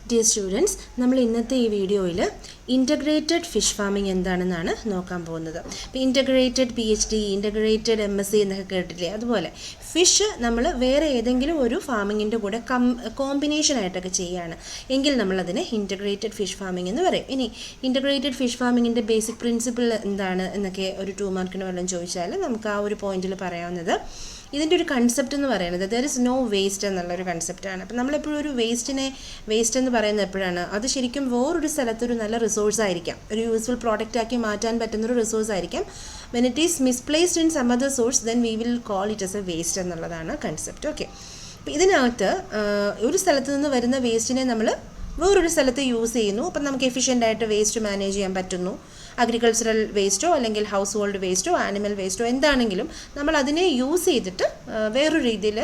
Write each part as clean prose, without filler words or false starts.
Dear students, നമ്മൾ ഇന്നത്തെ ഈ വീഡിയോയിൽ ഇൻ്റഗ്രേറ്റഡ് ഫിഷ് ഫാമിംഗ് എന്താണെന്നാണ് നോക്കാൻ പോകുന്നത്. ഇപ്പോൾ ഇൻ്റഗ്രേറ്റഡ് PhD, ഇൻ്റഗ്രേറ്റഡ് MSc എന്നൊക്കെ കേട്ടില്ലേ, അതുപോലെ ഫിഷ് നമ്മൾ വേറെ ഏതെങ്കിലും ഒരു ഫാമിങ്ങിൻ്റെ കൂടെ കോമ്പിനേഷനായിട്ടൊക്കെ ചെയ്യുകയാണ് എങ്കിൽ നമ്മളതിനെ ഇൻ്റഗ്രേറ്റഡ് ഫിഷ് ഫാമിംഗ് എന്ന് പറയും. ഇനി ഇൻ്റഗ്രേറ്റഡ് ഫിഷ് ഫാമിങ്ങിൻ്റെ ബേസിക് പ്രിൻസിപ്പിൾ എന്താണ് എന്നൊക്കെ ഒരു 2 മാർക്കിന് വല്ലതും ചോദിച്ചാൽ നമുക്ക് ആ ഒരു പോയിന്റിൽ പറയാവുന്നത്, ഇതിൻ്റെ ഒരു കൺസെപ്റ്റ് എന്ന് പറയുന്നത് ദർ ഇസ് നോ വേസ്റ്റ് എന്നുള്ളൊരു കൺസെപ്റ്റാണ്. അപ്പം നമ്മളെപ്പോഴും ഒരു വേസ്റ്റ് എന്ന് പറയുന്നത് എപ്പോഴാണ്, അത് ശരിക്കും വേറൊരു സ്ഥലത്തൊരു നല്ല റിസോഴ്സ് ആയിരിക്കാം, ഒരു യൂസ്ഫുൾ പ്രോഡക്റ്റ് ആക്കി മാറ്റാൻ പറ്റുന്നൊരു റിസോഴ്സ് ആയിരിക്കാം. When it is misplaced in some other source then we will call it as a waste എന്നുള്ളതാണ് കൺസെപ്റ്റ്. ഓക്കെ, അപ്പോൾ ഇതിനകത്ത് ഒരു സ്ഥലത്ത് നിന്ന് വരുന്ന വേസ്റ്റിനെ നമ്മൾ വേറൊരു സ്ഥലത്ത് യൂസ് ചെയ്യുന്നു. അപ്പം നമുക്ക് എഫിഷ്യൻ്റായിട്ട് വേസ്റ്റ് മാനേജ് ചെയ്യാൻ പറ്റുന്നു. അഗ്രികൾച്ചറൽ വേസ്റ്റോ അല്ലെങ്കിൽ ഹൗസ് ഹോൾഡ് വേസ്റ്റോ ആനിമൽ വേസ്റ്റോ എന്താണെങ്കിലും നമ്മൾ അതിനെ യൂസ് ചെയ്തിട്ട് വേറൊരു രീതിയിൽ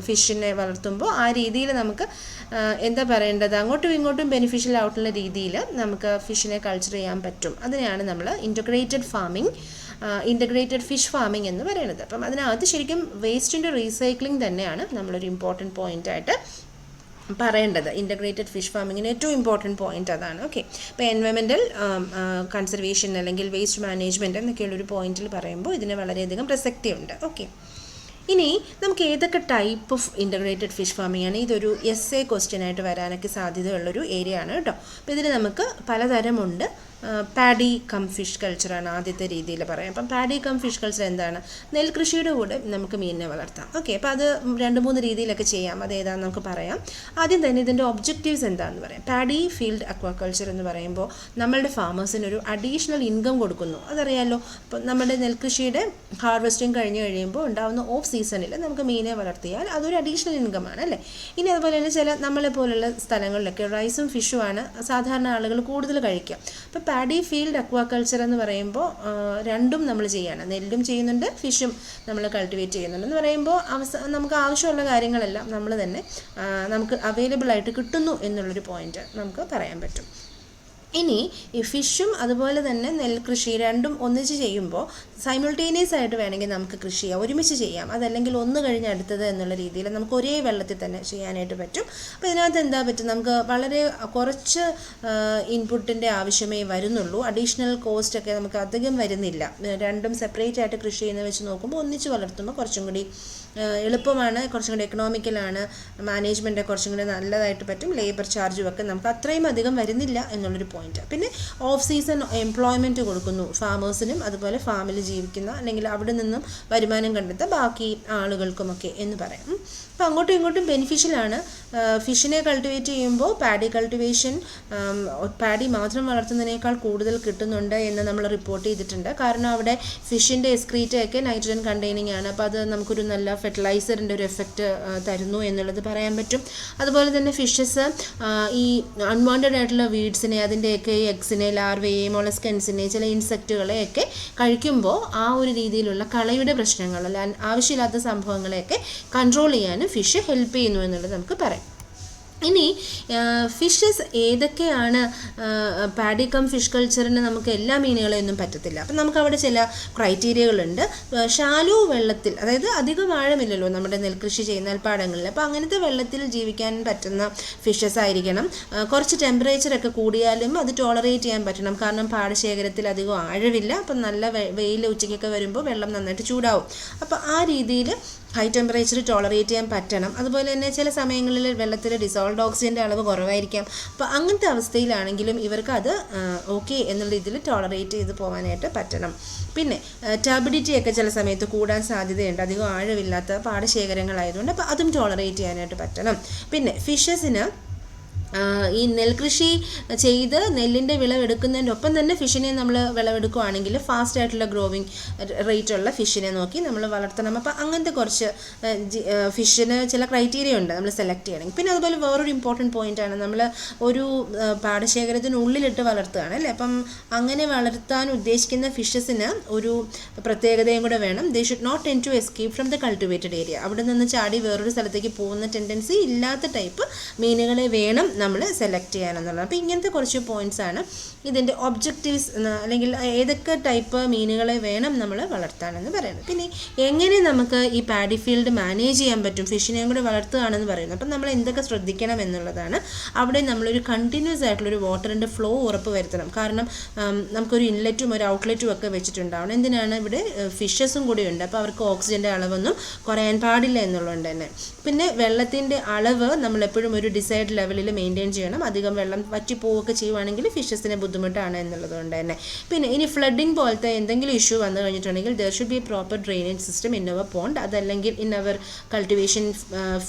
ഫിഷിനെ വളർത്തുമ്പോൾ ആ രീതിയിൽ നമുക്ക് എന്താ പറയേണ്ടത്, അങ്ങോട്ടും ഇങ്ങോട്ടും ബെനിഫിഷ്യൽ ആയിട്ടുള്ള രീതിയിൽ നമുക്ക് ഫിഷിനെ കൾച്ചർ ചെയ്യാൻ പറ്റും. അതിനെയാണ് നമ്മൾ ഇൻ്റഗ്രേറ്റഡ് ഫിഷ് ഫാമിംഗ് എന്ന് പറയുന്നത്. അപ്പം അതിനകത്ത് ശരിക്കും വേസ്റ്റിൻ്റെ റീസൈക്ലിംഗ് തന്നെയാണ് നമ്മളൊരു ഇമ്പോർട്ടൻറ്റ് പോയിൻ്റായിട്ട് പറയേണ്ടത്. ഇൻ്റഗ്രേറ്റഡ് ഫിഷ് ഫാമിങ്ങിന് ഏറ്റവും ഇമ്പോർട്ടൻറ്റ് പോയിൻ്റ് അതാണ്. ഓക്കെ, ഇപ്പോൾ എൻവയൺമെൻറ്റൽ കൺസർവേഷൻ അല്ലെങ്കിൽ വേസ്റ്റ് മാനേജ്മെൻറ്റ് എന്നൊക്കെയുള്ളൊരു പോയിന്റിൽ പറയുമ്പോൾ ഇതിന് വളരെയധികം പ്രസക്തിയുണ്ട്. ഓക്കെ, ഇനി നമുക്ക് ഏതൊക്കെ type of integrated fish farming ആണ്, ഇതൊരു essay ക്വസ്റ്റ്യൻ ആയിട്ട് വരാനൊക്കെ സാധ്യതയുള്ളൊരു ഏരിയ ആണ് കേട്ടോ. അപ്പോൾ ഇതിന് നമുക്ക് പലതരമുണ്ട്. പാഡി കം ഫിഷ് കൾച്ചറാണ് ആദ്യത്തെ രീതിയിൽ പറയാം. അപ്പം പാഡി കം ഫിഷ് കൾച്ചർ എന്താണ്, നെൽകൃഷിയുടെ കൂടെ നമുക്ക് മീനിനെ വളർത്താം. ഓക്കെ, അപ്പോൾ അത് 2-3 രീതിയിലൊക്കെ ചെയ്യാം. അതേതാണെന്ന് നമുക്ക് പറയാം. ആദ്യം തന്നെ ഇതിൻ്റെ ഒബ്ജക്റ്റീവ്സ് എന്താണെന്ന് പറയാം. പാഡി ഫീൽഡ് അക്വാകൾച്ചർ എന്ന് പറയുമ്പോൾ നമ്മളുടെ ഫാമേഴ്സിനൊരു അഡീഷണൽ ഇൻകം കൊടുക്കുന്നു. അതറിയാമല്ലോ, ഇപ്പോൾ നമ്മുടെ നെൽകൃഷിയുടെ ഹാർവെസ്റ്റിംഗ് കഴിഞ്ഞ് കഴിയുമ്പോൾ ഉണ്ടാകുന്ന ഓഫ് സീസണിൽ നമുക്ക് മീനെ വളർത്തിയാൽ അതൊരു അഡീഷണൽ ഇൻകമാണ് അല്ലേ. ഇനി അതുപോലെ തന്നെ നമ്മളെപ്പോലുള്ള സ്ഥലങ്ങളിലൊക്കെ റൈസും ഫിഷുമാണ് സാധാരണ ആളുകൾ കൂടുതൽ കഴിക്കുക. അപ്പോൾ പാഡി ഫീൽഡ് അക്വാകൾച്ചർ എന്ന് പറയുമ്പോൾ രണ്ടും നമ്മൾ ചെയ്യാണ്, നെല്ലും ചെയ്യുന്നുണ്ട്, ഫിഷും നമ്മൾ കൾട്ടിവേറ്റ് ചെയ്യുന്നുണ്ടെന്ന് പറയുമ്പോൾ നമുക്ക് ആവശ്യമുള്ള കാര്യങ്ങളെല്ലാം നമ്മൾ തന്നെ നമുക്ക് അവൈലബിൾ ആയിട്ട് കിട്ടുന്നു എന്നുള്ളൊരു പോയിന്റ് നമുക്ക് പറയാൻ പറ്റും. ഇനി ഈ ഫിഷും അതുപോലെ തന്നെ നെൽകൃഷി രണ്ടും ഒന്നിച്ച് ചെയ്യുമ്പോൾ സൈമിൾട്ടേനിയസ് ആയിട്ട് വേണമെങ്കിൽ നമുക്ക് കൃഷി ചെയ്യാം, ഒരുമിച്ച് ചെയ്യാം. അതല്ലെങ്കിൽ ഒന്ന് കഴിഞ്ഞ് അടുത്തത് എന്നുള്ള രീതിയിൽ നമുക്ക് ഒരേ വെള്ളത്തിൽ തന്നെ ചെയ്യാനായിട്ട് പറ്റും. അപ്പോൾ ഇതിനകത്ത് എന്താ പറ്റും, നമുക്ക് വളരെ കുറച്ച് ഇൻപുട്ടിൻ്റെ ആവശ്യമേ വരുന്നുള്ളൂ. അഡീഷണൽ കോസ്റ്റ് ഒക്കെ നമുക്ക് അധികം വരുന്നില്ല. രണ്ടും സെപ്പറേറ്റ് ആയിട്ട് കൃഷി ചെയ്യുന്നത് വെച്ച് നോക്കുമ്പോൾ ഒന്നിച്ച് വളർത്തുമ്പോൾ കുറച്ചും കൂടി എളുപ്പമാണ്, കുറച്ചും കൂടി എക്കണോമിക്കലാണ്, മാനേജ്മെൻറ്റ് കുറച്ചും കൂടി നല്ലതായിട്ട് പറ്റും. ലേബർ ചാർജും ഒക്കെ നമുക്ക് അത്രയും അധികം വരുന്നില്ല എന്നുള്ളൊരു പോയിന്റ്. പിന്നെ ഓഫ് സീസൺ എംപ്ലോയ്മെൻറ്റ് കൊടുക്കുന്നു ഫാമേഴ്സിനും, അതുപോലെ ഫാമിൽ ജീവിക്കുന്ന അല്ലെങ്കിൽ അവിടെ നിന്നും വരുമാനം കണ്ടെത്തുന്ന ബാക്കി ആളുകൾക്കുമൊക്കെ എന്ന് പറയാം. അപ്പോൾ അങ്ങോട്ടും ഇങ്ങോട്ടും ബെനിഫിഷ്യലാണ്. ഫിഷിനെ കൾട്ടിവേറ്റ് ചെയ്യുമ്പോൾ പാഡി മാത്രം വളർത്തുന്നതിനേക്കാൾ കൂടുതൽ കിട്ടുന്നുണ്ട് എന്ന് നമ്മൾ റിപ്പോർട്ട് ചെയ്തിട്ടുണ്ട്. കാരണം അവിടെ ഫിഷിൻ്റെ എക്സ്ക്രീറ്റൊക്കെ നൈട്രജൻ കണ്ടെയ്നിങ് ആണ്. അപ്പോൾ അത് നമുക്കൊരു നല്ല ഫെർട്ടിലൈസറിൻ്റെ ഒരു എഫക്റ്റ് തരുന്നു എന്നുള്ളത് പറയാൻ പറ്റും. അതുപോലെ തന്നെ ഫിഷസ് ഈ അൺവാണ്ടഡ് ആയിട്ടുള്ള വീഡ്സിനെ, അതിൻ്റെയൊക്കെ എഗ്സിനെ, ലാർവയെ, മൊളസ്കൻസിനെ, ചില ഇൻസെക്റ്റുകളെയൊക്കെ കഴിക്കുമ്പോൾ ആ ഒരു രീതിയിലുള്ള കളയുടെ പ്രശ്നങ്ങൾ, ആവശ്യമില്ലാത്ത സംഭവങ്ങളെയൊക്കെ കൺട്രോൾ ചെയ്യാനും ഫിഷ് ഹെൽപ്പ് ചെയ്യുന്നു എന്നുള്ളത് നമുക്ക് പറയാം. ഇനി ഫിഷസ് ഏതൊക്കെയാണ് പാഡി കം ഫിഷ് കൾച്ചറിന് നമുക്ക് എല്ലാ മീനുകളെയൊന്നും പറ്റത്തില്ല. അപ്പം നമുക്ക് അവിടെ ചില ക്രൈറ്റീരിയകളുണ്ട്. ഷാലോ വെള്ളത്തിൽ, അതായത് അധികം ആഴമില്ലല്ലോ നമ്മുടെ നെൽകൃഷി ചെയ്യുന്ന നെൽപ്പാടങ്ങളിൽ, അപ്പോൾ അങ്ങനത്തെ വെള്ളത്തിൽ ജീവിക്കാൻ പറ്റുന്ന ഫിഷസ് ആയിരിക്കണം. കുറച്ച് ടെമ്പറേച്ചറൊക്കെ കൂടിയാലും അത് ടോളറേറ്റ് ചെയ്യാൻ പറ്റണം. കാരണം പാടശേഖരത്തിൽ അധികം ആഴമില്ല. അപ്പം നല്ല വെയിൽ ഉച്ചയ്ക്കൊക്കെ വരുമ്പോൾ വെള്ളം നന്നായിട്ട് ചൂടാവും. അപ്പോൾ ആ രീതിയിൽ ഹൈ ടെമ്പറേച്ചർ ടോളറേറ്റ് ചെയ്യാൻ പറ്റണം. അതുപോലെ തന്നെ ചില സമയങ്ങളിൽ വെള്ളത്തിൽ ഡിസോൾവ്ഡ് ഓക്സിജൻ്റെ അളവ് കുറവായിരിക്കാം. അപ്പോൾ അങ്ങനത്തെ അവസ്ഥയിലാണെങ്കിലും ഇവർക്ക് അത് ഓക്കെ എന്നുള്ള രീതിയിൽ ടോളറേറ്റ് ചെയ്ത് പോകാനായിട്ട് പറ്റണം. പിന്നെ ടർബിഡിറ്റി ഒക്കെ ചില സമയത്ത് കൂടാൻ സാധ്യതയുണ്ട്, അധികം ആഴമില്ലാത്ത പാടശേഖരങ്ങളായതുകൊണ്ട്. അപ്പോൾ അതും ടോളറേറ്റ് ചെയ്യാനായിട്ട് പറ്റണം. പിന്നെ ഫിഷസിന് ഈ നെൽകൃഷി ചെയ്ത് നെല്ലിൻ്റെ വിളവെടുക്കുന്നതിൻ്റെ ഒപ്പം തന്നെ ഫിഷിനെ നമ്മൾ വിളവെടുക്കുകയാണെങ്കിൽ ഫാസ്റ്റ് ആയിട്ടുള്ള ഗ്രോവിങ് റേറ്റുള്ള ഫിഷിനെ നോക്കി നമ്മൾ വളർത്തണം. അപ്പോൾ അങ്ങനത്തെ കുറച്ച് ഫിഷിന് ചില ക്രൈറ്റീരിയ ഉണ്ട് നമ്മൾ സെലക്ട് ചെയ്യണമെങ്കിൽ. പിന്നെ അതുപോലെ വേറൊരു ഇമ്പോർട്ടൻറ്റ് പോയിൻ്റാണ്, നമ്മൾ ഒരു പാടശേഖരത്തിനുള്ളിലിട്ട് വളർത്തുകയാണ് അല്ലേ. അപ്പം അങ്ങനെ വളർത്താൻ ഉദ്ദേശിക്കുന്ന ഫിഷസിന് ഒരു പ്രത്യേകതയും കൂടെ വേണം. They should not tend to escape from the cultivated area. അവിടെ നിന്ന് ചാടി വേറൊരു സ്ഥലത്തേക്ക് പോകുന്ന ടെൻഡൻസി ഇല്ലാത്ത ടൈപ്പ് മീനുകളെ വേണം നമ്മൾ സെലക്ട് ചെയ്യാനെന്നുള്ളത്. അപ്പോൾ ഇങ്ങനത്തെ കുറച്ച് പോയിൻറ്റ്സാണ് ഇതിൻ്റെ ഒബ്ജക്റ്റീവ്സ്, അല്ലെങ്കിൽ ഏതൊക്കെ ടൈപ്പ് മീനുകളെ വേണം നമ്മൾ വളർത്താനെന്ന് പറയുന്നത്. പിന്നെ എങ്ങനെ നമുക്ക് ഈ പാഡി ഫീൽഡ് മാനേജ് ചെയ്യാൻ പറ്റും, ഫിഷിനെയും കൂടി വളർത്തുകയാണെന്ന് പറയുന്നത്. അപ്പം നമ്മൾ എന്തൊക്കെ ശ്രദ്ധിക്കണം എന്നുള്ളതാണ്. അവിടെ നമ്മളൊരു കണ്ടിന്യൂസ് ആയിട്ടുള്ളൊരു വാട്ടറിൻ്റെ ഫ്ലോ ഉറപ്പ് വരുത്തണം. കാരണം നമുക്കൊരു ഇൻലെറ്റും ഒരു ഔട്ട്ലെറ്റും ഒക്കെ വെച്ചിട്ടുണ്ടാവണം. എന്തിനാണ്, ഇവിടെ ഫിഷസും കൂടി ഉണ്ട്, അപ്പോൾ അവർക്ക് ഓക്സിജൻ്റെ അളവൊന്നും കുറയാൻ പാടില്ല എന്നുള്ളതുകൊണ്ട് തന്നെ. പിന്നെ വെള്ളത്തിൻ്റെ അളവ് നമ്മളെപ്പോഴും ഒരു ഡിസൈഡ് ലെവലിൽ മെയിൻറ്റെയിൻ ചെയ്യണം. അധികം വെള്ളം വറ്റിപ്പോവുകയൊക്കെ ചെയ്യുവാണെങ്കിൽ ഫിഷസിന് ബുദ്ധിമുട്ടാണ് എന്നുള്ളതുകൊണ്ട് തന്നെ. പിന്നെ ഇനി ഫ്ലഡിങ് പോലത്തെ എന്തെങ്കിലും ഇഷ്യൂ വന്നു കഴിഞ്ഞിട്ടുണ്ടെങ്കിൽ there should be proper drainage system in our pond, അതല്ലെങ്കിൽ ഇൻ അവർ കൾട്ടിവേഷൻ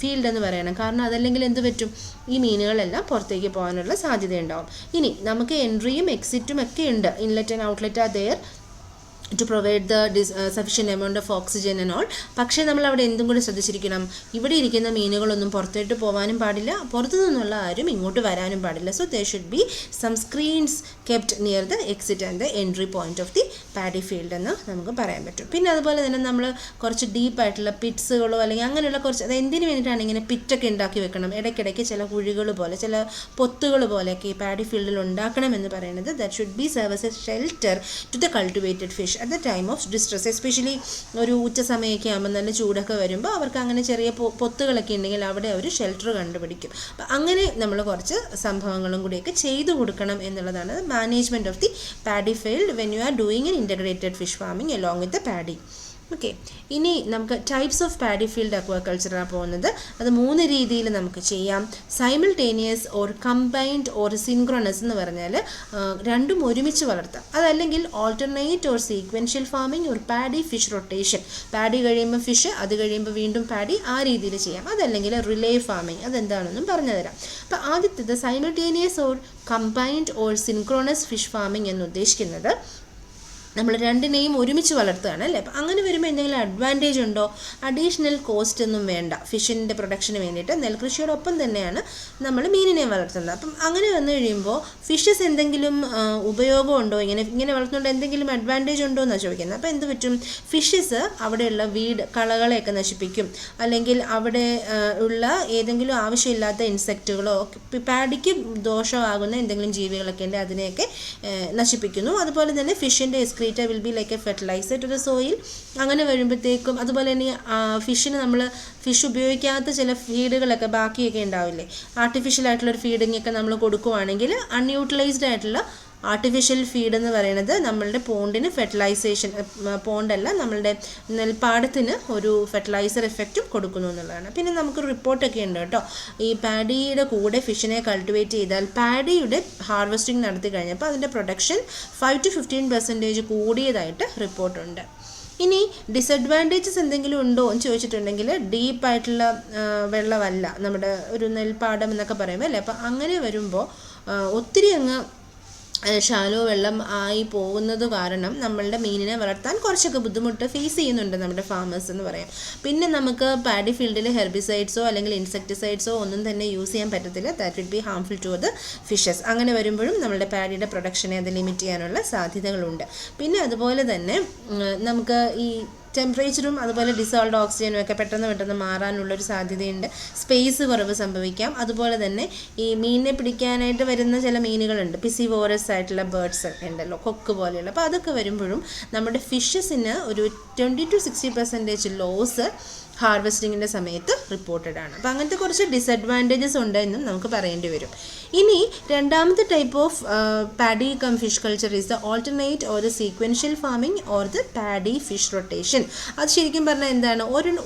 ഫീൽഡ് എന്ന് പറയണം. കാരണം അതല്ലെങ്കിൽ എന്ത് പറ്റും, ഈ മീനുകളെല്ലാം പുറത്തേക്ക് പോകാനുള്ള സാധ്യതയുണ്ടാവും. ഇനി നമുക്ക് എൻട്രിയും എക്സിറ്റും ഒക്കെ ഉണ്ട്. Inlet and outlet are there to provide the sufficient amount of oxygen and all. പക്ഷേ നമ്മൾ അവിടെ എന്തും കൂടി ശ്രദ്ധിച്ചിരിക്കണം, ഇവിടെ ഇരിക്കുന്ന മീനുകളൊന്നും പുറത്തോട്ട് പോകാനും പാടില്ല, പുറത്തു നിന്നുള്ള ആരും ഇങ്ങോട്ട് വരാനും പാടില്ല. So there should be some screens kept near the exit and the entry point of the paddy field എന്ന് നമുക്ക് പറയാൻ പറ്റും. പിന്നെ അതുപോലെ തന്നെ നമ്മൾ കുറച്ച് ഡീപ്പായിട്ടുള്ള പിറ്റ്സുകളോ അല്ലെങ്കിൽ അങ്ങനെയുള്ള കുറച്ച്, അത് എന്തിനു വേണ്ടിയിട്ടാണ് ഇങ്ങനെ പിറ്റൊക്കെ ഉണ്ടാക്കി വെക്കണം, ഇടയ്ക്കിടയ്ക്ക് ചില കുഴികൾ പോലെ ചില പൊത്തുകൾ പോലെയൊക്കെ ഈ പാഡി ഫീൽഡിൽ ഉണ്ടാക്കണം എന്ന് പറയുന്നത്. that should be serve as a shelter to the cultivated fish at the time of distress. Especially ഒരു ഉച്ച സമയമൊക്കെ ആകുമ്പോൾ നല്ല ചൂടൊക്കെ വരുമ്പോൾ അവർക്ക് അങ്ങനെ ചെറിയ പൊത്തുകളൊക്കെ ഉണ്ടെങ്കിൽ അവിടെ അവർ ഷെൽട്ടർ കണ്ടുപിടിക്കും. അപ്പം അങ്ങനെ നമ്മൾ കുറച്ച് സംഭവങ്ങളും കൂടിയൊക്കെ ചെയ്തു കൊടുക്കണം എന്നുള്ളതാണ് management of the paddy field when you are doing N integrated fish farming along with the paddy. Okay, ഇനി നമുക്ക് ടൈപ്സ് ഓഫ് പാഡി ഫീൽഡ് അക്വാകൾച്ചറാണ് പോകുന്നത്. അത് 3 രീതിയിൽ നമുക്ക് ചെയ്യാം. Simultaneous or combined or synchronous എന്ന് പറഞ്ഞാൽ രണ്ടും ഒരുമിച്ച് വളർത്താം. അതല്ലെങ്കിൽ alternate or sequential farming or paddy fish rotation, paddy കഴിയുമ്പോൾ ഫിഷ്, അത് കഴിയുമ്പോൾ വീണ്ടും പാഡി, ആ രീതിയിൽ ചെയ്യാം. അതല്ലെങ്കിൽ റിലേ ഫാമിംഗ്, അതെന്താണെന്നും പറഞ്ഞു തരാം. അപ്പോൾ ആദ്യത്തേത് simultaneous or combined or synchronous fish farming എന്ന് ഉദ്ദേശിക്കുന്നത് നമ്മൾ രണ്ടിനെയും ഒരുമിച്ച് വളർത്തുകയാണ് അല്ലേ. അപ്പം അങ്ങനെ വരുമ്പോൾ എന്തെങ്കിലും അഡ്വാൻറ്റേജ് ഉണ്ടോ? അഡീഷണൽ കോസ്റ്റ് ഒന്നും വേണ്ട. ഫിഷിൻ്റെ പ്രൊഡക്ഷന് വേണ്ടിയിട്ട് നെൽകൃഷിയോടൊപ്പം തന്നെയാണ് നമ്മൾ മീനിനെ വളർത്തുന്നത്. അപ്പം അങ്ങനെ വന്നു കഴിയുമ്പോൾ ഫിഷസ് എന്തെങ്കിലും ഉപയോഗമുണ്ടോ, ഇങ്ങനെ വളർത്തുന്നതുകൊണ്ട് എന്തെങ്കിലും അഡ്വാൻറ്റേജ് ഉണ്ടോ എന്നാണ് ചോദിക്കുന്നത്. അപ്പോൾ എന്ത് പറ്റും, ഫിഷസ് അവിടെയുള്ള കളകളെയൊക്കെ നശിപ്പിക്കും, അല്ലെങ്കിൽ അവിടെ ഉള്ള ഏതെങ്കിലും ആവശ്യമില്ലാത്ത ഇൻസെക്റ്റുകളോ പാഡിക്ക് ദോഷമാകുന്ന എന്തെങ്കിലും ജീവികളൊക്കെ ഉണ്ട് അതിനെയൊക്കെ നശിപ്പിക്കുന്നു. അതുപോലെ തന്നെ ഫിഷിൻ്റെ excreta will be like a fertilizer to the soil. അങ്ങനെ വരുമ്പോഴത്തേക്കും അതുപോലെ തന്നെ ഫിഷ് ഉപയോഗിക്കാത്ത ചില ഫീഡുകളൊക്കെ ബാക്കിയൊക്കെ ഉണ്ടാവില്ലേ, ആർട്ടിഫിഷ്യൽ ആയിട്ടുള്ളൊരു ഫീഡിംഗ് ഒക്കെ നമ്മൾ കൊടുക്കുവാണെങ്കിൽ അൺയൂട്ടിലൈസ്ഡ് ആയിട്ടുള്ള ആർട്ടിഫിഷ്യൽ ഫീഡ് എന്ന് പറയുന്നത് നമ്മളുടെ പോണ്ടിന് ഫെർട്ടിലൈസേഷൻ, പോണ്ടല്ല നമ്മളുടെ നെൽപ്പാടത്തിന് ഒരു ഫെർട്ടിലൈസർ എഫക്റ്റും കൊടുക്കുന്നു എന്നുള്ളതാണ്. പിന്നെ നമുക്കൊരു റിപ്പോർട്ടൊക്കെ ഉണ്ട് കേട്ടോ, ഈ പാഡിയുടെ കൂടെ ഫിഷിനെ കൾട്ടിവേറ്റ് ചെയ്താൽ പാഡിയുടെ ഹാർവെസ്റ്റിംഗ് നടത്തി കഴിഞ്ഞപ്പോൾ അതിൻ്റെ പ്രൊഡക്ഷൻ 5 to 15% കൂടിയതായിട്ട് റിപ്പോർട്ടുണ്ട്. ഇനി ഡിസഡ്വാൻറ്റേജസ് എന്തെങ്കിലും ഉണ്ടോ എന്ന് ചോദിച്ചിട്ടുണ്ടെങ്കിൽ, ഡീപ്പായിട്ടുള്ള വെള്ളമല്ല നമ്മുടെ ഒരു നെൽപ്പാടം എന്നൊക്കെ പറയുമ്പോൾ അല്ലേ. അപ്പം അങ്ങനെ വരുമ്പോൾ ഒത്തിരി അങ്ങ് ഷാലോ വെള്ളം ആയി പോകുന്നത് കാരണം നമ്മളുടെ മീനിനെ വളർത്താൻ കുറച്ചൊക്കെ ബുദ്ധിമുട്ട് ഫേസ് ചെയ്യുന്നുണ്ട് നമ്മുടെ ഫാമേഴ്സ് എന്ന് പറയാം. പിന്നെ നമുക്ക് പാഡി ഫീൽഡിൽ ഹെർബിസൈഡ്സോ അല്ലെങ്കിൽ ഇൻസെക്ടിസൈഡ്സോ ഒന്നും തന്നെ യൂസ് ചെയ്യാൻ പറ്റത്തില്ല. That will be harmful to the fishes. അങ്ങനെ വരുമ്പോഴും നമ്മുടെ പാഡിയുടെ പ്രൊഡക്ഷനെ അത് ലിമിറ്റ് ചെയ്യാനുള്ള സാധ്യതകളുണ്ട്. പിന്നെ അതുപോലെ തന്നെ നമുക്ക് ഈ ടെമ്പറേച്ചറും അതുപോലെ ഡിസോൾഡ് ഓക്സിജനും ഒക്കെ പെട്ടെന്ന് മാറാനുള്ളൊരു സാധ്യതയുണ്ട്. സ്പേസ് കുറവ് സംഭവിക്കാം. അതുപോലെ തന്നെ ഈ മീനിനെ പിടിക്കാനായിട്ട് വരുന്ന ചില മീനുകളുണ്ട്, പിസിവോറസ് ആയിട്ടുള്ള ബേർഡ്സ് ഒക്കെ ഉണ്ടല്ലോ, കൊക്ക് പോലെയുള്ള. അപ്പോൾ അതൊക്കെ വരുമ്പോഴും നമ്മുടെ ഫിഷസിന് ഒരു 20 to 60% ലോസ് ഹാർവെസ്റ്റിങ്ങിൻ്റെ സമയത്ത് റിപ്പോർട്ടഡ് ആണ്. അപ്പോൾ അങ്ങനത്തെ കുറച്ച് ഡിസഡ്വാൻറ്റേജസ് ഉണ്ട് എന്നും നമുക്ക് പറയേണ്ടി വരും. ഇനി രണ്ടാമത്തെ type of paddy cum fish culture is the alternate or the sequential farming or the paddy fish rotation. അത് ശരിക്കും പറഞ്ഞാൽ എന്താണ്,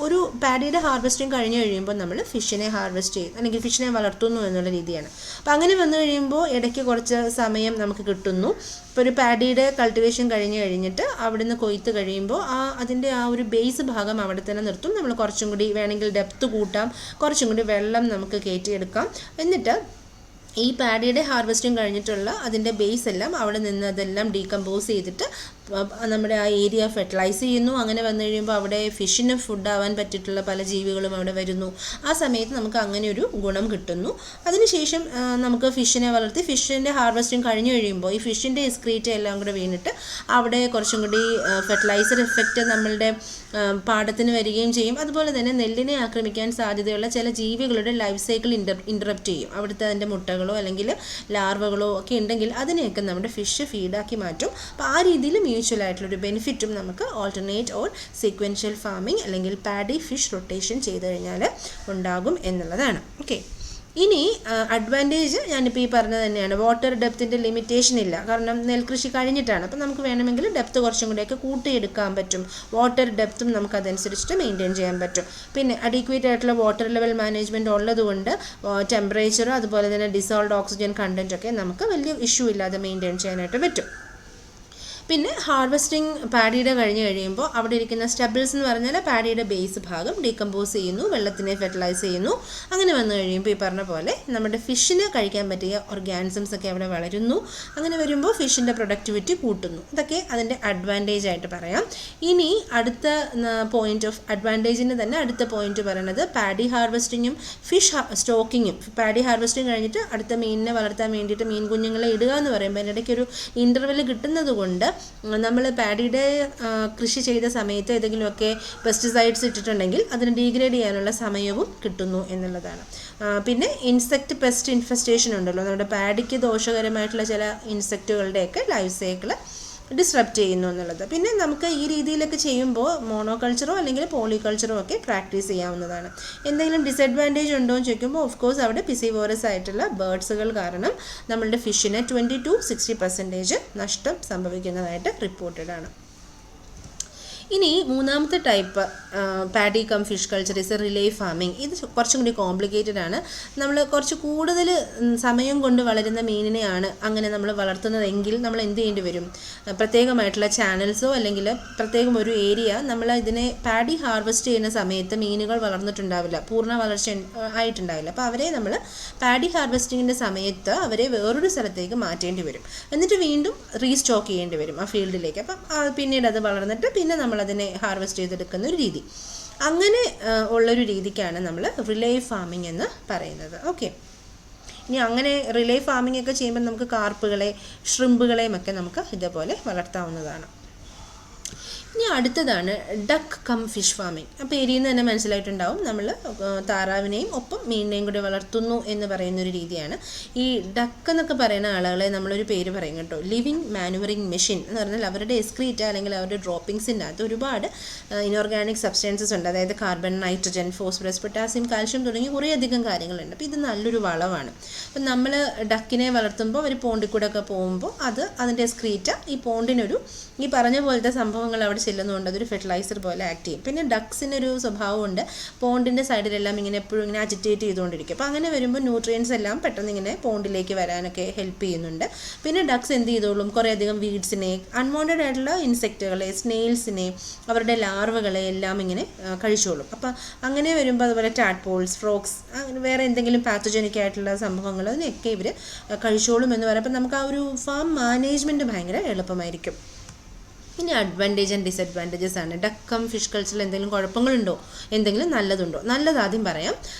ഒരു പാഡിയുടെ ഹാർവെസ്റ്റിംഗ് കഴിഞ്ഞ് കഴിയുമ്പോൾ നമ്മൾ ഫിഷിനെ ഹാർവെസ്റ്റ് ചെയ്യും അല്ലെങ്കിൽ ഫിഷിനെ വളർത്തുന്നു എന്നുള്ള രീതിയാണ്. അപ്പോൾ അങ്ങനെ വന്നു കഴിയുമ്പോൾ ഇടയ്ക്ക് കുറച്ച് സമയം നമുക്ക് കിട്ടുന്നു. ഇപ്പോൾ ഒരു പാഡിയുടെ കൾട്ടിവേഷൻ കഴിഞ്ഞിട്ട് അവിടുന്ന് കൊയ്ത്ത് കഴിയുമ്പോൾ അതിൻ്റെ ആ ഒരു ബേസ് ഭാഗം അവിടെ തന്നെ നിർത്തും. നമ്മൾ കുറച്ചും കൂടി വേണമെങ്കിൽ ഡെപ്ത് കൂട്ടാം, കുറച്ചും കൂടി വെള്ളം നമുക്ക് കയറ്റിയെടുക്കാം. എന്നിട്ട് ഈ പാഡിയുടെ ഹാർവെസ്റ്റിംഗ് കഴിഞ്ഞിട്ടുള്ള അതിൻ്റെ ബേസ് എല്ലാം അവിടെ നിന്ന് അതെല്ലാം ഡീകമ്പോസ് ചെയ്തിട്ട് നമ്മുടെ ആ ഏരിയ ഫെർട്ടിലൈസ് ചെയ്യുന്നു. അങ്ങനെ വന്നു കഴിയുമ്പോൾ അവിടെ ഫിഷിന് ഫുഡാവാൻ പറ്റിയിട്ടുള്ള പല ജീവികളും അവിടെ വരുന്നു. ആ സമയത്ത് നമുക്ക് അങ്ങനെ ഒരു ഗുണം കിട്ടുന്നു. അതിനുശേഷം നമുക്ക് ഫിഷിനെ വളർത്തി ഫിഷിൻ്റെ ഹാർവെസ്റ്റിംഗ് കഴിഞ്ഞ് കഴിയുമ്പോൾ ഈ ഫിഷിൻ്റെ എക്സ്ക്രീറ്റ എല്ലാം കൂടെ വീണിട്ട് അവിടെ കുറച്ചും കൂടി ഫെർട്ടിലൈസർ എഫക്റ്റ് നമ്മളുടെ പാടത്തിന് വരികയും ചെയ്യും. അതുപോലെ തന്നെ നെല്ലിനെ ആക്രമിക്കാൻ സാധ്യതയുള്ള ചില ജീവികളുടെ ലൈഫ് സൈക്കിൾ ഇൻറ്ററപ്റ്റ് ചെയ്യും. അവിടുത്തെ അതിൻ്റെ മുട്ടകളോ അല്ലെങ്കിൽ ലാർവകളോ ഒക്കെ ഉണ്ടെങ്കിൽ അതിനെയൊക്കെ നമ്മുടെ ഫിഷ് ഫീഡാക്കി മാറ്റും. അപ്പോൾ ആ രീതിയിൽ മ്യൂച്വൽ ആയിട്ടുള്ളൊരു ബെനിഫിറ്റും നമുക്ക് ഓൾട്ടർനേറ്റ് ഓർ സീക്വൻഷ്യൽ ഫാമിംഗ് അല്ലെങ്കിൽ പാഡി ഫിഷ് റൊട്ടേഷൻ ചെയ്ത് കഴിഞ്ഞാൽ ഉണ്ടാകും എന്നുള്ളതാണ്. ഓക്കെ, ഇനി അഡ്വാൻറ്റേജ് ഞാനിപ്പോൾ ഈ പറഞ്ഞത് തന്നെയാണ്. വാട്ടർ ഡെപ്തിൻ്റെ ലിമിറ്റേഷൻ ഇല്ല, കാരണം നെൽകൃഷി കഴിഞ്ഞിട്ടാണ്. അപ്പോൾ നമുക്ക് വേണമെങ്കിൽ ഡെപ്ത് കുറച്ചും കൂടെയൊക്കെ കൂട്ടിയെടുക്കാൻ പറ്റും. വാട്ടർ ഡെപ്തും നമുക്ക് അതനുസരിച്ചിട്ട് മെയിൻറ്റെയിൻ ചെയ്യാൻ പറ്റും. പിന്നെ അഡീക്വേറ്റ് ആയിട്ടുള്ള വാട്ടർ ലെവൽ മാനേജ്മെൻറ്റ് ഉള്ളതുകൊണ്ട് ടെമ്പറേച്ചറും അതുപോലെ തന്നെ ഡിസോൾവ്ഡ് ഓക്സിജൻ കണ്ടൻറ്റൊക്കെ നമുക്ക് വലിയ ഇഷ്യൂ ഇല്ലാതെ മെയിൻറ്റെയിൻ ചെയ്യാനായിട്ട് പറ്റും. പിന്നെ ഹാർവെസ്റ്റിംഗ് പാഡിയുടെ കഴിഞ്ഞ് കഴിയുമ്പോൾ അവിടെ ഇരിക്കുന്ന സ്റ്റബിൾസ് എന്ന് പറഞ്ഞാൽ പാഡിയുടെ ബേസ് ഭാഗം ഡീകമ്പോസ് ചെയ്യുന്നു, വെള്ളത്തിനെ ഫെർട്ടിലൈസ് ചെയ്യുന്നു. അങ്ങനെ വന്നു കഴിയുമ്പോൾ ഈ പറഞ്ഞ പോലെ നമ്മുടെ ഫിഷിന് കഴിക്കാൻ പറ്റിയ ഓർഗാനിസംസ് ഒക്കെ അവിടെ വളരുന്നു. അങ്ങനെ വരുമ്പോൾ ഫിഷിൻ്റെ പ്രൊഡക്ടിവിറ്റി കൂട്ടുന്നു. ഇതൊക്കെ അതിൻ്റെ അഡ്വാൻറ്റേജ് ആയിട്ട് പറയാം. ഇനി അടുത്ത പോയിന്റ് ഓഫ് അഡ്വാൻറ്റേജിന് തന്നെ അടുത്ത പോയിന്റ് പറയുന്നത് പാഡി ഹാർവെസ്റ്റിങ്ങും ഫിഷ് സ്റ്റോക്കിങ്ങും. പാഡി ഹാർവെസ്റ്റിംഗ് കഴിഞ്ഞിട്ട് അടുത്ത മീനിനെ വളർത്താൻ വേണ്ടിയിട്ട് മീൻ കുഞ്ഞുങ്ങളെ ഇടുക എന്ന് പറയുമ്പോൾ അതിൻ്റെ ഇടയ്ക്ക് ഒരു ഇൻ്റർവെൽ കിട്ടുന്നത് കൊണ്ട് നമ്മൾ പാഡിയുടെ കൃഷി ചെയ്ത സമയത്ത് ഏതെങ്കിലുമൊക്കെ പെസ്റ്റിസൈഡ്സ് ഇട്ടിട്ടുണ്ടെങ്കിൽ അതിന് ഡീഗ്രേഡ് ചെയ്യാനുള്ള സമയവും കിട്ടുന്നു എന്നുള്ളതാണ്. പിന്നെ ഇൻസെക്റ്റ് പെസ്റ്റ് ഇൻഫെസ്റ്റേഷൻ ഉണ്ടല്ലോ, നമ്മുടെ പാഡിക്ക് ദോഷകരമായിട്ടുള്ള ചില ഇൻസെക്റ്റുകളുടെയൊക്കെ ലൈഫ് സൈക്കിൾ ഡിസ്റപ്റ്റ് ചെയ്യുന്നു എന്നുള്ളത്. പിന്നെ നമുക്ക് ഈ രീതിയിലൊക്കെ ചെയ്യുമ്പോൾ മോണോകൾച്ചറോ അല്ലെങ്കിൽ പോളികൾച്ചറോ ഒക്കെ പ്രാക്ടീസ് ചെയ്യാവുന്നതാണ്. എന്തെങ്കിലും ഡിസഡ്വാൻറ്റേജ് ഉണ്ടോ എന്ന് ചോദിക്കുമ്പോൾ ഓഫ് കോഴ്സ് അവിടെ പിസിവോറസ് ആയിട്ടുള്ള ബേർഡ്സുകൾ കാരണം നമ്മളുടെ ഫിഷിന് 20-60% നഷ്ടം സംഭവിക്കുന്നതായിട്ട് റിപ്പോർട്ടഡ് ആണ്. ഇനി മൂന്നാമത്തെ type paddy cum fish culture is a relay farming. ഇത് കുറച്ചും കൂടി കോംപ്ലിക്കേറ്റഡ് ആണ്. നമ്മൾ കുറച്ച് കൂടുതൽ സമയം കൊണ്ട് വളരുന്ന മീനിനെയാണ് അങ്ങനെ നമ്മൾ വളർത്തുന്നതെങ്കിൽ നമ്മൾ എന്ത് ചെയ്യേണ്ടി വരും? പ്രത്യേകമായിട്ടുള്ള ചാനൽസോ അല്ലെങ്കിൽ പ്രത്യേകം ഒരു ഏരിയ നമ്മൾ ഇതിനെ പാഡി ഹാർവെസ്റ്റ് ചെയ്യുന്ന സമയത്ത് മീനുകൾ വളർന്നിട്ടുണ്ടാവില്ല, പൂർണ്ണ വളർച്ച ആയിട്ടുണ്ടാവില്ല. അപ്പോൾ അവരെ നമ്മൾ പാഡി ഹാർവെസ്റ്റിങ്ങിൻ്റെ സമയത്ത് അവരെ വേറൊരു സ്ഥലത്തേക്ക് മാറ്റേണ്ടി വരും. എന്നിട്ട് വീണ്ടും റീസ്റ്റോക്ക് ചെയ്യേണ്ടി വരും ആ ഫീൽഡിലേക്ക്. അപ്പം പിന്നീട് അത് വളർന്നിട്ട് പിന്നെ നമ്മൾ അതിനെ ഹാർവെസ്റ്റ് ചെയ്തെടുക്കുന്ന ഒരു രീതി. അങ്ങനെ ഉള്ളൊരു രീതിക്കാണ് നമ്മൾ റിലേ ഫാമിംഗ് എന്ന് പറയുന്നത്. ഓക്കെ, ഇനി അങ്ങനെ റിലേ ഫാമിംഗ് ഒക്കെ ചെയ്യുമ്പോൾ നമുക്ക് കാർപ്പുകളെ ഷ്രിമ്പുകളെയും ഒക്കെ നമുക്ക് ഇതേപോലെ വളർത്താവുന്നതാണ്. ഇനി അടുത്തതാണ് ഡക്ക് കം ഫിഷ് ഫാമിംഗ്. അപ്പോൾ പേരിൽ നിന്ന് തന്നെ മനസ്സിലായിട്ടുണ്ടാവും, നമ്മൾ താറാവിനെയും ഒപ്പം മീനിനെയും കൂടി വളർത്തുന്നു എന്ന് പറയുന്നൊരു രീതിയാണ്. ഈ ഡക്ക് എന്നൊക്കെ പറയുന്ന ആളുകളെ നമ്മളൊരു പേര് പറയും കേട്ടോ, ലിവിങ് മാനുവറിങ് മെഷീൻ എന്ന് പറഞ്ഞാൽ അവരുടെ എക്സ്ക്രീറ്റ അല്ലെങ്കിൽ അവരുടെ ഡ്രോപ്പിങ്സിൻ്റെ അകത്ത് ഒരുപാട് ഇനോർഗാനിക് സബ്സ്റ്റൻസസ് ഉണ്ട്. അതായത് carbon, nitrogen, phosphorus, potassium, calcium തുടങ്ങി കുറേയധികം കാര്യങ്ങളുണ്ട്. അപ്പോൾ ഇത് നല്ലൊരു വളമാണ്. അപ്പം നമ്മൾ ഡക്കിനെ വളർത്തുമ്പോൾ അവർ പോണ്ടിൽ കൂടെ ഒക്കെ പോകുമ്പോൾ അതിൻ്റെ എക്സ്ക്രീറ്റ ഈ പോണ്ടിനൊരു ഈ പറഞ്ഞ പോലത്തെ സംഭവങ്ങൾ അവിടെ ചെല്ലുന്നതുകൊണ്ട് അതൊരു ഫെർട്ടിലൈസർ പോലെ ആക്ട് ചെയ്യും. പിന്നെ ഡക്സിനൊരു സ്വഭാവമുണ്ട്, പോണ്ടിൻ്റെ സൈഡിലെല്ലാം ഇങ്ങനെ എപ്പോഴും ഇങ്ങനെ അജിറ്റേറ്റ് ചെയ്തുകൊണ്ടിരിക്കും. അപ്പോൾ അങ്ങനെ വരുമ്പോൾ ന്യൂട്രിയൻസ് എല്ലാം പെട്ടെന്ന് ഇങ്ങനെ പോണ്ടിലേക്ക് വരാനൊക്കെ ഹെൽപ്പ് ചെയ്യുന്നുണ്ട്. പിന്നെ ഡക്സ് എന്ത് ചെയ്തോളും, കുറേയധികം വീഡ്സിനെ, അൺവാണ്ടഡ് ആയിട്ടുള്ള ഇൻസെക്റ്റുകളെ, സ്നെയിൽസിനെ, അവരുടെ ലാർവകളെ എല്ലാം ഇങ്ങനെ കഴിച്ചോളും. അപ്പോൾ അങ്ങനെ വരുമ്പോൾ അതുപോലെ ടാഡ്പോൾസ്, ഫ്രോക്സ്, അങ്ങനെ വേറെ എന്തെങ്കിലും പാത്തജനിക് ആയിട്ടുള്ള സംഭവങ്ങൾ അതിനൊക്കെ ഇവർ കഴിച്ചോളും എന്ന് പറയുമ്പോൾ നമുക്ക് ആ ഒരു ഫാം മാനേജ്മെൻറ്റ് ഭയങ്കര എളുപ്പമായിരിക്കും. ഇനി അഡ്വാൻറ്റേജ് ആൻഡ് ഡിസഡ്വാൻറ്റേജസ് ആണ്. ഡക്ക് കം ഫിഷ് കൾച്ചറിൽ എന്തെങ്കിലും കുഴപ്പങ്ങളുണ്ടോ, എന്തെങ്കിലും നല്ലതുണ്ടോ? നല്ലത് ആദ്യം പറയാം.